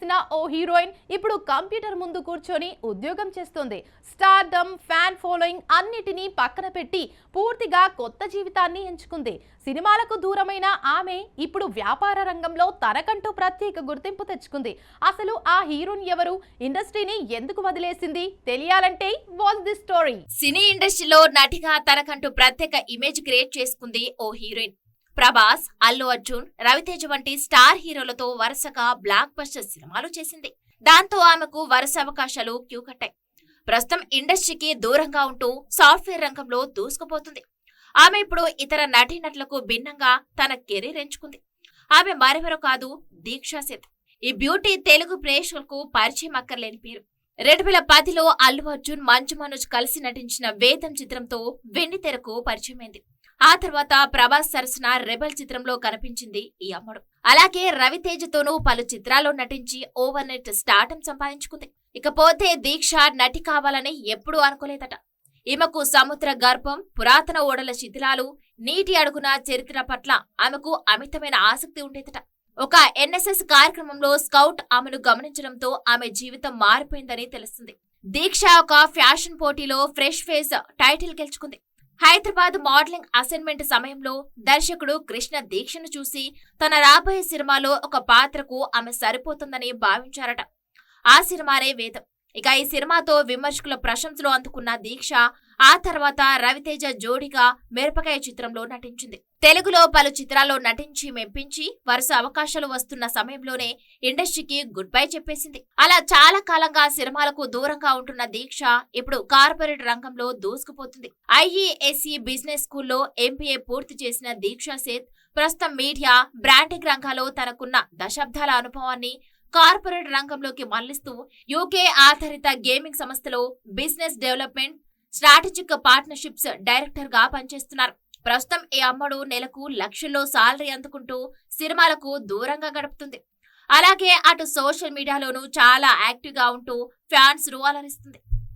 చేసిన ఓ హీరోయిన్ ఇప్పుడు కంప్యూటర్ ముందు కూర్చొని ఉద్యోగం చేస్తుంది. స్టార్డమ్, ఫ్యాన్ ఫాలోయింగ్ అన్నిటినీ పక్కన పెట్టి పూర్తిగా కొత్త జీవితాన్ని ఎంచుకుంది. సినిమాలకు దూరమైన ఆమె ఇప్పుడు వ్యాపార రంగంలో తనకంటూ ప్రత్యేక గుర్తింపు తెచ్చుకుంది. అసలు ఆ హీరోయిన్ ఎవరు, ఇండస్ట్రీని ఎందుకు వదిలేసింది తెలియాలంటే వాచ్ దిస్ స్టోరీ. సినీ ఇండస్ట్రీలో నటిగా తనకంటూ ప్రత్యేక ఇమేజ్ క్రియేట్ చేసుకుంది ఓ హీరోయిన్. ప్రభాస్, అల్లు అర్జున్, రవితేజ వంటి స్టార్ హీరోలతో వరుసగా బ్లాక్ బస్టర్ సినిమాలు చేసింది. దాంతో ఆమెకు వరుస అవకాశాలు క్యూ కట్టాయి. ప్రస్తుతం ఇండస్ట్రీకి దూరంగా ఉంటూ సాఫ్ట్వేర్ రంగంలో దూసుకుపోతుంది. ఆమె ఇప్పుడు ఇతర నటీనటులకు భిన్నంగా తన కెరీర్ ఎంచుకుంది. ఆమె మరెవరో కాదు, దీక్షా సేథ్. ఈ బ్యూటీ తెలుగు ప్రేక్షకులకు పరిచయం అక్కర్లేని పేరు. 2010లో అల్లు అర్జున్, మంచు మనోజ్ కలిసి నటించిన వేదం చిత్రంతో వెండితెరకు పరిచయమైంది. ఆ తర్వాత ప్రభాస్ సరసన రెబల్ చిత్రంలో కనిపించింది ఈ అమ్మడు. అలాగే రవితేజతోనూ పలు చిత్రాల్లో నటించి ఓవర్ నైట్ స్టార్డమ్ సంపాదించుకుంది. ఇకపోతే దీక్ష నటి కావాలని ఎప్పుడూ అనుకోలేదట. ఈమెకు సముద్ర గర్భం, పురాతన ఓడల శిథిలాలు, నీటి అడుగున చరిత్ర పట్ల ఆమెకు అమితమైన ఆసక్తి ఉండేదట. ఒక ఎన్ఎస్ఎస్ కార్యక్రమంలో స్కౌట్ ఆమెను గమనించడంతో ఆమె జీవితం మారిపోయిందని తెలుస్తుంది. దీక్ష ఒక ఫ్యాషన్ పోటీలో ఫ్రెష్ ఫేస్ టైటిల్ గెలుచుకుంది. హైదరాబాద్ మోడలింగ్ అసైన్మెంట్ సమయంలో దర్శకుడు కృష్ణ దీక్షను చూసి తన రాబోయే సినిమాలో ఒక పాత్రకు ఆమె సరిపోతుందని భావించారట. ఆ సినిమానే వేదం. ఇక ఈ సినిమాతో విమర్శకుల ప్రశంసలు అందుకున్న దీక్ష ఆ తర్వాత రవితేజ జోడిగా మిరపకాయ చిత్రంలో నటించింది. తెలుగులో పలు చిత్రాల్లో నటించి మెప్పించి వరుస అవకాశాలు వస్తున్న సమయంలోనే ఇండస్ట్రీకి గుడ్ బై చెప్పేసింది. అలా చాలా కాలంగా సినిమాలకు దూరంగా ఉంటున్న దీక్ష ఇప్పుడు కార్పొరేట్ రంగంలో దూసుకుపోతుంది. ఐఈఎస్సి బిజినెస్ స్కూల్లో ఎంబీఏ పూర్తి చేసిన దీక్షా సేథ్ ప్రస్తుతం మీడియా, బ్రాండింగ్ రంగాల్లో తనకున్న దశాబ్దాల అనుభవాన్ని కార్పొరేట్ రంగంలోకి మళ్లిస్తూ యూకే ఆధారిత గేమింగ్ సంస్థలో business development, strategic partnerships director గా పనిచేస్తున్నారు. ప్రస్తుతం ఈ అమ్మడు నెలకు లక్షల్లో సాలరీ అందుకుంటూ సినిమాలకు దూరంగా గడుపుతుంది. అలాగే అటు సోషల్ మీడియాలోనూ చాలా యాక్టివ్ గా ఉంటూ ఫ్యాన్స్ ను అలరిస్తుంది.